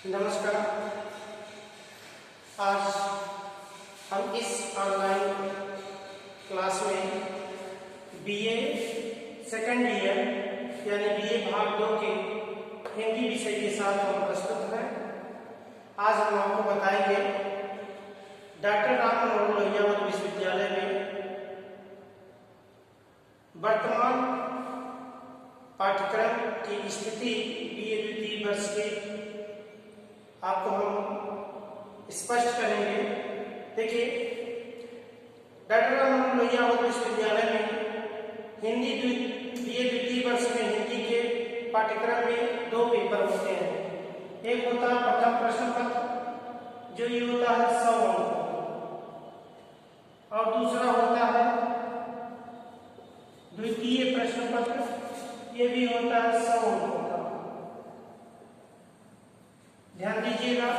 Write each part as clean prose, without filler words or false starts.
नमस्कार। आज हम इस ऑनलाइन क्लास में बीए सेकेंड ईयर यानी बीए भाग 2 के हिंदी विषय के साथ हम प्रस्तुत हैं। आज हम आपको बताएंगे डॉक्टर राम मनोहर लोहिया मध्य विश्वविद्यालय में वर्तमान पाठ्यक्रम की स्थिति बीए द्वितीय वर्ष के आपको हम स्पष्ट करेंगे। देखिए, डॉक्टर राम मनोहर लोहिया मध्य विश्वविद्यालय में हिंदी बीए द्वितीय वर्ष में हिंदी के पाठ्यक्रम में 2 पेपर होते हैं। एक होता है प्रथम प्रश्न पत्र, जो ये होता है 100 अंक, और दूसरा होता है द्वितीय प्रश्न पत्र, ये भी होता है 100 अंक का। ध्यान दीजिएगा,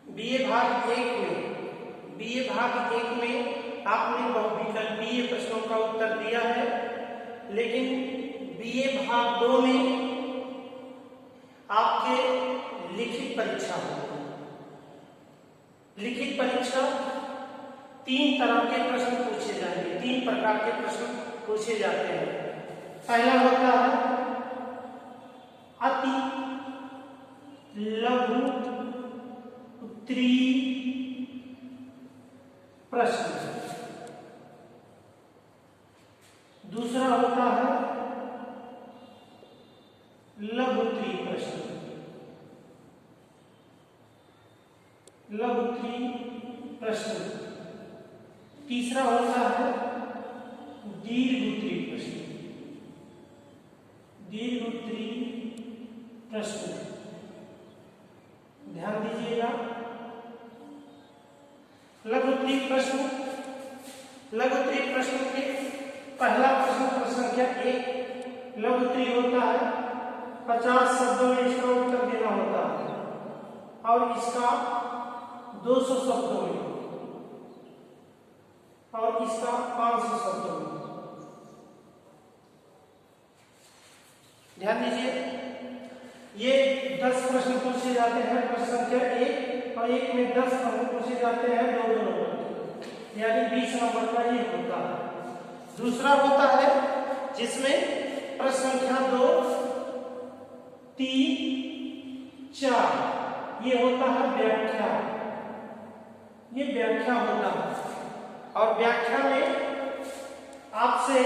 बीए भाग 1 में आपने बहुविकल्पीय प्रश्नों का उत्तर दिया है, लेकिन बीए भाग 2 में आपके लिखित परीक्षा होगी। लिखित परीक्षा 3 तरह के प्रश्न पूछे जाएंगे, 3 प्रकार के प्रश्न पूछे जाते हैं। पहला होता है अति लघु उत्तरीय प्रश्न, दूसरा होता है लघु उत्तरीय प्रश्न, तीसरा होता है दीर्घ उत्तरीय प्रश्न। ध्यान दीजिएगा, लघु उत्तरीय प्रश्न के पहला प्रश्न संख्या 1 लघु उत्तरीय होता है। 50 शब्दों में इसका उत्तर देना होता है और इसका 200 शब्दों में और इसका 500 शब्दों में। ध्यान दीजिए, ये 10 प्रश्न पूछे जाते हैं, प्रश्न संख्या 1 और 1 में 10 प्रश्न पूछे जाते हैं 2 नंबर, यानी 20 नंबर का ये होता है। दूसरा होता है जिसमें प्रश्न संख्या 2, 3, 4 ये होता है व्याख्या। ये व्याख्या होता है और व्याख्या में आपसे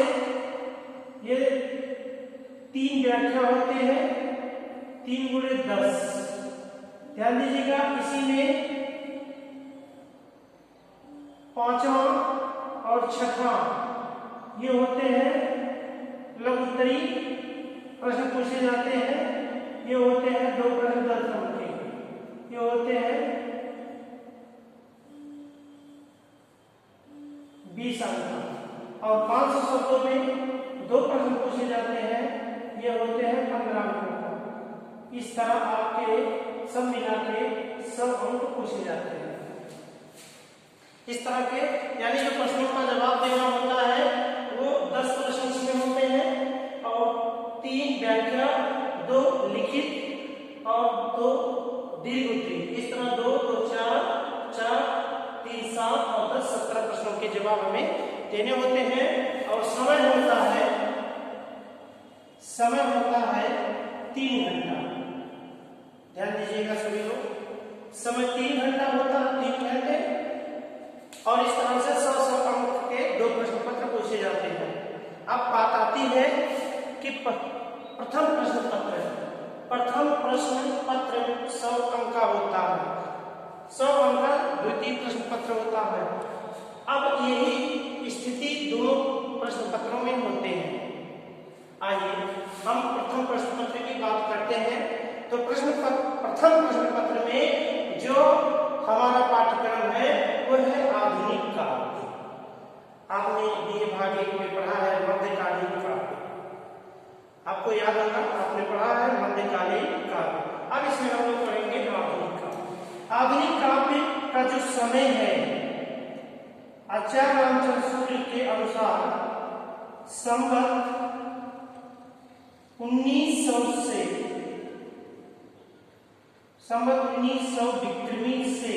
ये 3 व्याख्या होते हैं, 3 × 10। ध्यान दीजिएगा, इसी में 5वां और 6वां ये होते हैं लघु उत्तरीय प्रश्न पूछे जाते हैं। ये होते हैं 2 प्रश्न 10 नंबर के, ये होते हैं 20 अंक, और 500 शब्दों में 2 प्रश्न पूछे जाते हैं, ये होते हैं 15 अंक। इस तरह आपके सब मिला के 100 अंक पूछे जाते हैं। इस तरह के यानी जो प्रश्नों का जवाब देना होता है वो 10 प्रश्न इसमें होते हैं और 3 व्याख्या, 2 लिखित और 2 दीर्घ उत्तरीय। इस तरह 2, 2, 4, 3, 7 और 10, 17 प्रश्नों के जवाब हमें देने होते हैं। और समय होता है 3 घंटा। ध्यान दीजिएगा सभी लोग, समय 3 घंटा होता है, 3 घंटे, और इस तरह से 100 अंक के 2 प्रश्न पत्र पूछे जाते हैं। अब बात आती है कि प्रथम प्रश्न पत्र 100 अंक का होता है, 100 अंक का द्वितीय प्रश्न पत्र होता है। अब यही स्थिति दोनों प्रश्न पत्रों में होते हैं। आइए हम प्रथम प्रश्न पत्र की बात करते हैं। तो प्रथम प्रश्न पत्र में जो हमारा पाठ्यक्रम है वो है आधुनिक काव्य। आपने बीए भाग 1 में पढ़ा है मध्यकालीन काव्य, आपको याद होगा, आपने पढ़ा है मध्यकालीन काव्य। अब इसमें हम लोग पढ़ेंगे आधुनिक काव्य। आधुनिक काव्य का जो समय है आचार्य रामचंद्र शुक्ल के अनुसार संवत 1900 से संवत 1900 विक्रमी से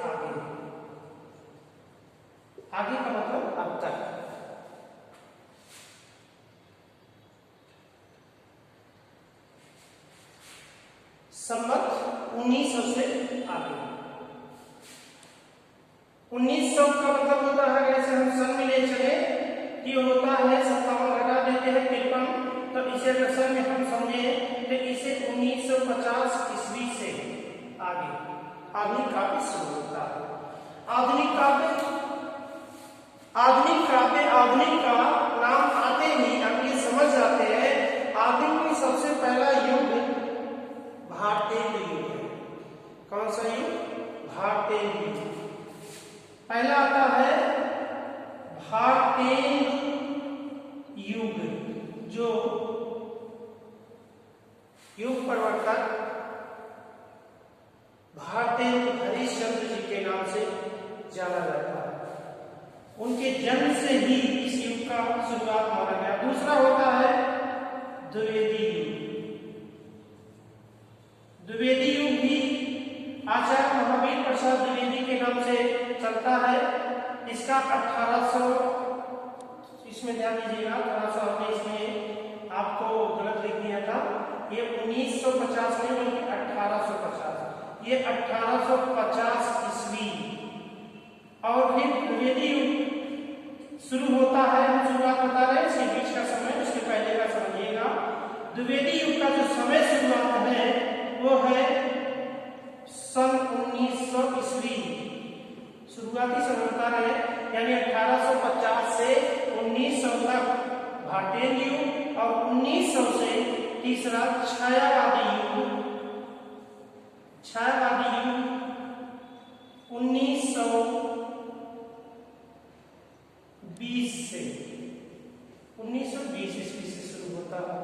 आगे, आगे का मतलब अब तक। संवत 1900 से आगे। 1900 का मतलब होता है, जैसे हम सन में ले चले, ये होता है 57 घटा देते हैं 53, तो इसे अगर सन में हम समझे तो इसे 1950 ईस्वी से आगे आधुनिक काव्य शुरू होता है। आधुनिक काव्य, आधुनिक काव्य, आधुनिक का नाम आते ही आप ये समझ जाते हैं, आधुनिक में सबसे पहला युग भारतीय युग है। कौन सा युग? भारतीय युग। पहला आता है भारतीय युग, जो युग प्रवर्तक भारतीय हरिश्चंद्र जी के नाम से जाना जाता है। उनके जन्म से ही इस युग का शुरुआत माना गया। दूसरा होता है द्विवेदी युग। द्विवेदी युग भी आचार्य महावीर प्रसाद द्विवेदी के नाम से चलता है। इसका 1800, इसमें ध्यान दीजिएगा, 1800 हमने इसमें आपको गलत लिख दिया था, ये 1950 में बल्कि 1850, ये 1850 ईस्वी। और फिर द्विवेदी युग शुरू होता है, हम शुरुआत बता रहे हैं, इसके बीच का समय, उसके पहले का समझिएगा। द्विवेदी युग का जो समय शुरुआत है वो है सन 1900 ईस्वी। शुरुआती समय बता रहे हैं, यानी 1850 से 1900 तक भारतीय युग, और 1900 से तीसरा छायावादी युग। छायावादी युग 1920 से 1920 ईस्वी से शुरू होता है।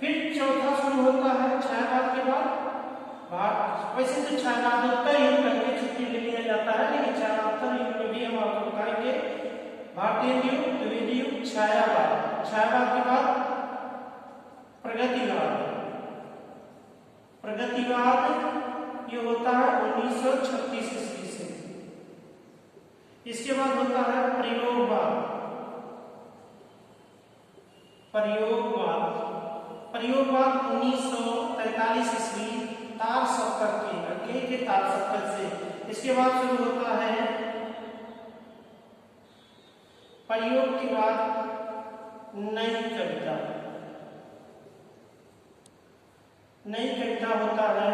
फिर चौथा शुरू होता है छायावाद के बाद भारत। वैसे तो छायावादोत्तर युग करके छुट्टी ले लिया जाता है, लेकिन छायावादोत्तर युग में भी हम आपको बताएंगे भारतीय युग, द्विवेदी युग, छायावाद। छायावाद के बाद प्रगतिवाद। प्रगतिवाद ये होता है 1936 ईस्वी से। इसके बाद होता है प्रयोगवाद। प्रयोगवाद, प्रयोगवाद 1943 ईस्वी, तार सप्तक के तार सप्तक से। इसके बाद शुरू होता है प्रयोग के बाद नई कविता। नई कविता होता है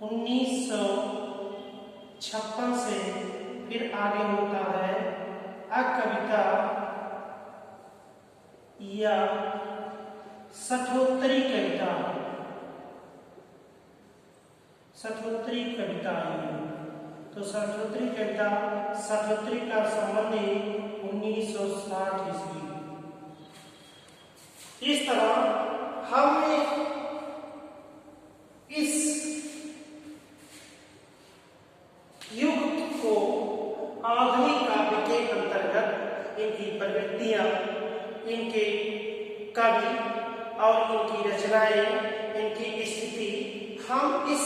1956 से। फिर आगे होता है अकविता या सठोत्तरी कविता। सठोत्तरी कविता, तो सठोत्तरी कविता, सठोत्तरी का संबंध 1960 ईस्वी। इस तरह हमने इस युग को आधुनिक काव्य के अंतर्गत इनकी प्रवृत्तियां, इनके कवि और इनकी रचनाएं, इनकी स्थिति, हम इस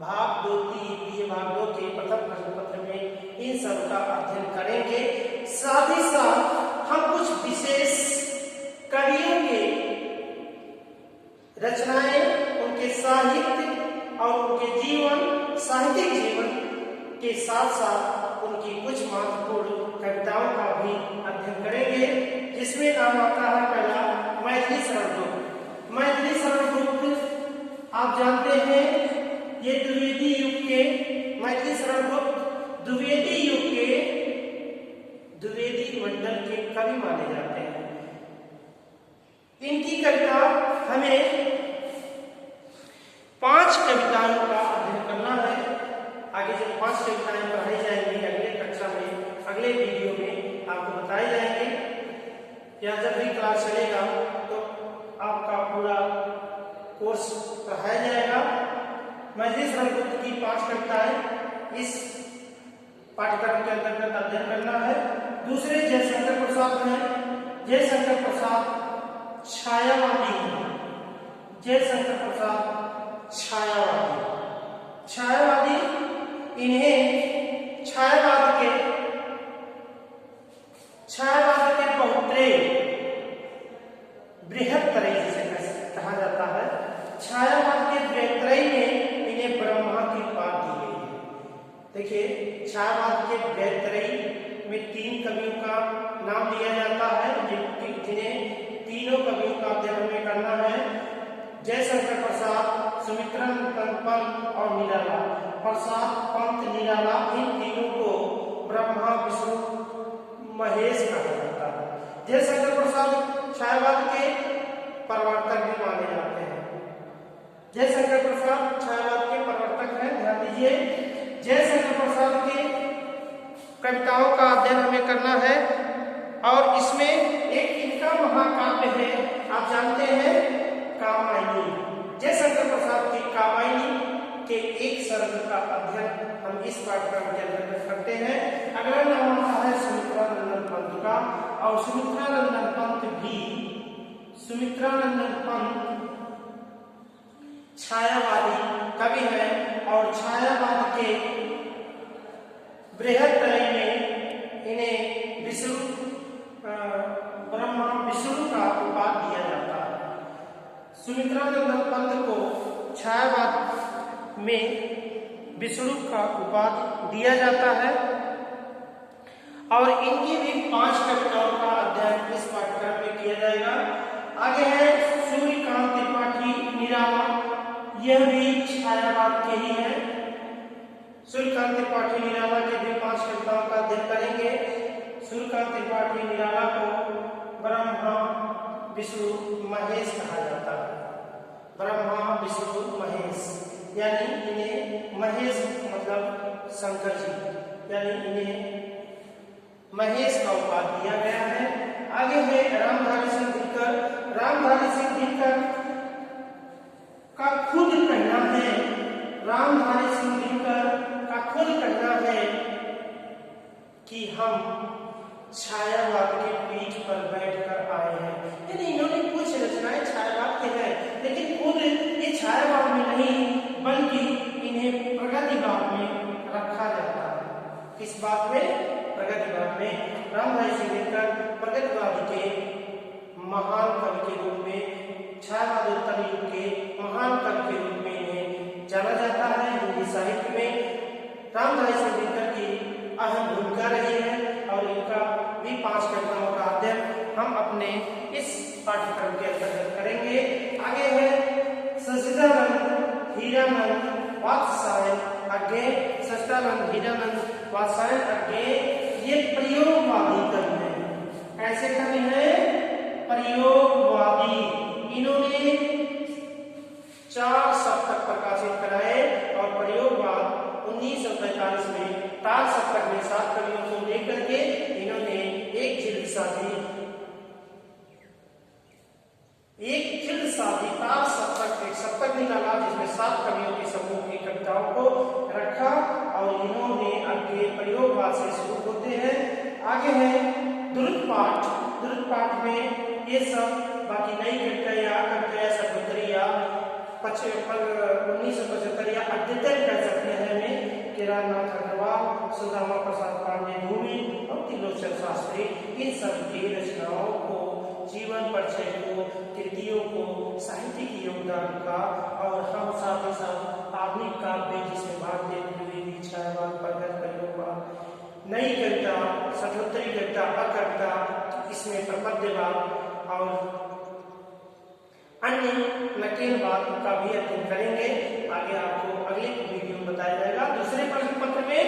भाग 2 के प्रथम प्रश्न पत्र में इन सब का अध्ययन करेंगे। साथ ही साथ हम कुछ विशेष कवियों के रचनाएं, उनके साहित्य और उनके जीवन, साहित्यिक जीवन के साथ साथ उनकी कुछ महत्वपूर्ण कविताओं का भी अध्ययन करेंगे, जिसमें नाम आता है पहला मैथिली शरण गुप्त। मैथिली शरण गुप्त आप जानते हैं, ये द्विवेदी युग के, मैथिली शरण गुप्त द्विवेदी युग के द्विवेदी मंडल के कवि माने जाते हैं। इनकी कविता हमें 5 कविताओं का अध्ययन करना है। आगे जब 5 कविताएं पढ़ाई जाएंगी अगले कक्षा में, अगले वीडियो में आपको बताए जाएंगे, या जब भी क्लास चलेगा तो आपका पूरा कोर्स पढ़ाया जाएगा। मैथिली शरण गुप्त की 5 कविताएं इस पाठ्यक्रम के अंतर्गत अध्ययन करना है। दूसरे जयशंकर प्रसाद हैं। जयशंकर प्रसाद छायावादी हैं। जयशंकर प्रसाद छायावादी इन्हें छायावाद के बहुत्रय बृहत्त्रय जिसे कहा जाता है, छायावाद के बृहत्त्रय में इन्हें ब्रह्मा की उपाधि दी गई है। देखिए, छायावाद के बृहत्त्रय में 3 कवियों का नाम लिया जाता है, जिन्हें तीनों कवियों का अध्ययन हमें करना है। जयशंकर प्रसाद, सुमित्रानंद पंत और निराला प्रसाद, पंत, निराला, इन तीनों को ब्रह्मा, विष्णु, महेश कहा जाता है। जयशंकर प्रसाद छायावाद के प्रवर्तक भी माने जाते हैं। जयशंकर प्रसाद छायावाद के प्रवर्तक हैं। ध्यान दीजिए, जयशंकर प्रसाद की कविताओं का अध्ययन हमें करना है और इसमें एक इनका महाकाव्य है, आप जानते हैं, कामायनी। जयशंकर प्रसाद की कामायनी के एक सर्ग का अध्ययन हम इस पाठ्यक्रम के अंतर्गत करते हैं। अगला नाम आता है सुमित्रानंदन पंत का, और सुमित्रानंदन पंत छायावादी कवि हैं और छायावाद के बृहत्त्रय में इन्हें ब्रह्मा विष्णु का उपाधि दिया जाता है। सुमित्रानंदन पंत को छायावाद में विष्णु का उपाधि दिया जाता है और इनकी भी 5 कविताओं का अध्ययन इस पाठ्यक्रम में किया जाएगा। आगे है सूर्यकांत त्रिपाठी निराला, यह भी छायावाद के ही है। सूर्यकांत त्रिपाठी निराला के भी 5 कविताओं का अध्ययन करेंगे। सूर्यकांत त्रिपाठी निराला को ब्रह्मा, विष्णु, महेश कहा जाता है। ब्रह्मा, विष्णु, महेश, यानी इन्हें महेश मतलब शंकर जी, यानी इन्हें महेश का उपाधि दिया गया है। आगे है रामधारी सिंह दिनकर। रामधारी सिंह दिनकर का खुद कहना है, रामधारी सिंह दिनकर का खुद कहना है कि हम छायावाद के पीठ पर बैठकर आए हैं। यानी इन्होंने कुछ रचनाएं छायावाद के हैं, लेकिन खुद ये छायावाद में नहीं बल्कि इन्हें प्रगतिवाद में रखा जाता है। किस बात में? प्रगतिवाद में। रामधारी सिंह दिनकर प्रगतिवाद के महान कवि के रूप में, छायावाद उत्तर युग के महान कवि के रूप में इन्हें जाना जाता है। हिंदी साहित्य में रामधारी सिंह दिनकर की अहम भूमिका रही है और इनका भी 5 कविताओं का अध्ययन हम अपने इस पाठ्यक्रम के अंतर्गत करेंगे। आगे है सच्चिदानंद हीरानंद वात्स्यायन अज्ञे। सच्चिदानंद हीरानंद वात्स्यायन अज्ञे ये प्रयोगवादी कवि हैं। ऐसे कवि हैं प्रयोगवादी। इन्होंने 4 सप्तक प्रकाशित कराए और प्रयोगवाद 1945 में तार सप्तक में 7 कवियों को लेकर के इन्होंने एक जिल्द साधी तार सप्तक, एक सप्तक निकाला जिसमें 7 कवियों के समूह की कविताओं को रखा और इन्होंने आगे प्रयोगवाद से शुरू होते हैं। आगे है द्रुत पाठ में ये सब बाकी नई कविताएं कविताएं सकोत्री या 1975 या अद्यतन कर सकते हैं में केदारनाथ अग्रवाल, सुदामा प्रसाद पांडे भूमि और त्रिलोचन शास्त्री, इन सब की रचनाओं को, जीवन परिचय को, कृतियों को, साहित्य की योगदान का और हम साथ ही साथ आधुनिक काव्य जिसमें भारतीय विविधि, छायावाद, प्रगत प्रयोगवाद, नई कविता, सठोत्तरी कविता, अकविता, इसमें प्रपद्यवाद और अन्य नकेलवाद का भी अध्ययन करेंगे। आगे आपको अगले वीडियो में बताया जाएगा। दूसरे प्रश्न पत्र में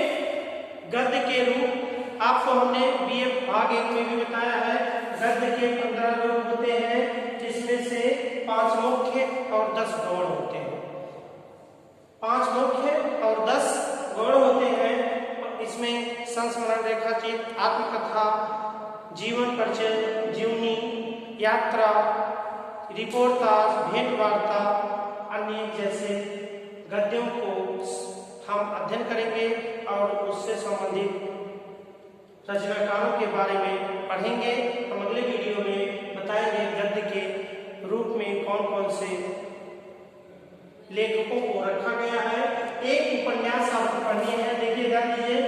गद्य के रूप आपको हमने बीए भाग 1 में भी बताया है। गद्य के 15 रूप होते हैं जिसमें से 5 मुख्य और 10 गौण होते हैं। 5 मुख्य और 10 गौण होते हैं। इसमें संस्मरण, रेखाचित्र, आत्मकथा, जीवन परिचय, जीवनी, यात्रा, रिपोर्टाज, भेंट वार्ता, अन्य जैसे गद्यों को हम अध्ययन करेंगे और उससे संबंधित रचनाकारों के बारे में पढ़ेंगे। हम अगले वीडियो में बताएंगे गद्य के रूप में कौन कौन से लेखकों को रखा गया है। एक उपन्यास आपको पढ़नी है, देखिए ध्यान दीजिए,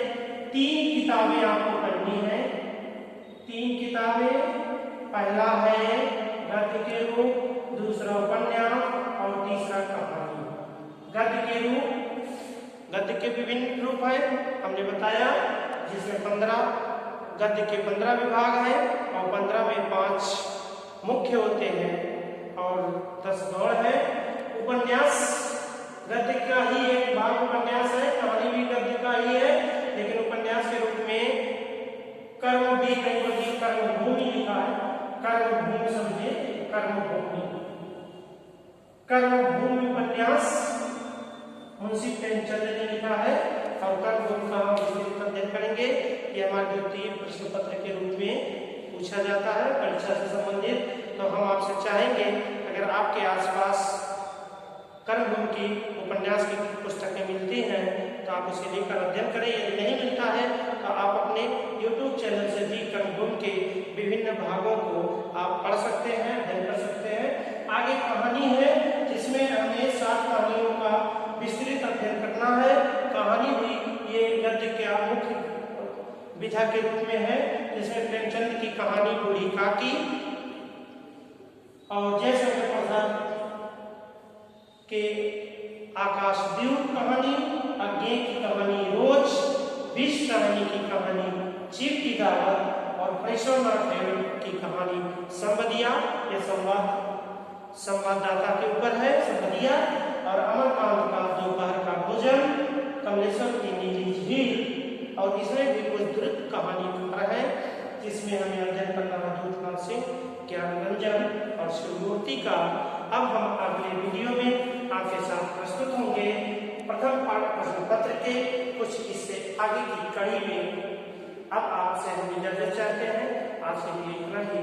3 किताबें आपको पढ़नी है। 3 किताबें, पहला है गद्य के रूप, दूसरा उपन्यास और तीसरा कहानी। गद्य के रूप, गद्य के विभिन्न रूप है हमने बताया, जिसमें 15 गद्य के 15 विभाग है और 15 में 5 मुख्य होते हैं और 10 गौड़ है। उपन्यास गद्य का ही एक भाग उपन्यास है, कहानी भी गद्य का ही है, लेकिन उपन्यास के रूप में कर्म भी कहीं बल्कि कर्मभूमि लिखा है। कर्मभूमि समझिए, कर्मभूमि, कर्मभूमि उपन्यास मुंशी प्रेमचंद ने लिखा है और कर्मभूमि का हम विस्तृत अध्ययन करेंगे। ये हमारे द्वितीय प्रश्न पत्र के रूप में पूछा जाता है परीक्षा से संबंधित। तो हम आपसे चाहेंगे अगर आपके आसपास कर्मभूमि की उपन्यास की पुस्तकें मिलती हैं तो आप उसे लेकर अध्ययन करें। यदि नहीं मिलता है तो आप अपने YouTube चैनल से भी कर्मभूमि के विभिन्न भागों को आप पढ़ सकते हैं, अध्ययन कर सकते हैं। आगे कहानी है जिसमें हमें 7 कहानियों का विस्तृत अध्ययन करना है। कहानी भी ये गद्य के मुख्य विधा के रूप में है, जिसमें प्रेमचंद की कहानी बूढ़ी काकी और जयशंकर प्रसाद के आकाशदीप कहानी, अज्ञे की कहानी रोज, विश्व रानी की कहानी चीफ की दावत और प्रेषणनाथ की कहानी संवदिया, ये संवाददाता के ऊपर है संवदिया, और अमरकांत का दोपहर का भोजन, कमलेश्वर की नीली झील, और इसमें भी कुछ द्रुत कहानी है जिसमें हमें अध्ययन करना है दूधपाल सिंह, ज्ञानरंजन और शिवमूर्ति का। अब हम अगले वीडियो में आपके साथ प्रस्तुत होंगे प्रथम पाठ प्रश्न पत्र के कुछ इससे आगे की कड़ी में। अब आपसे हम इजाजत चाहते हैं, आपसे लिए इतना ही।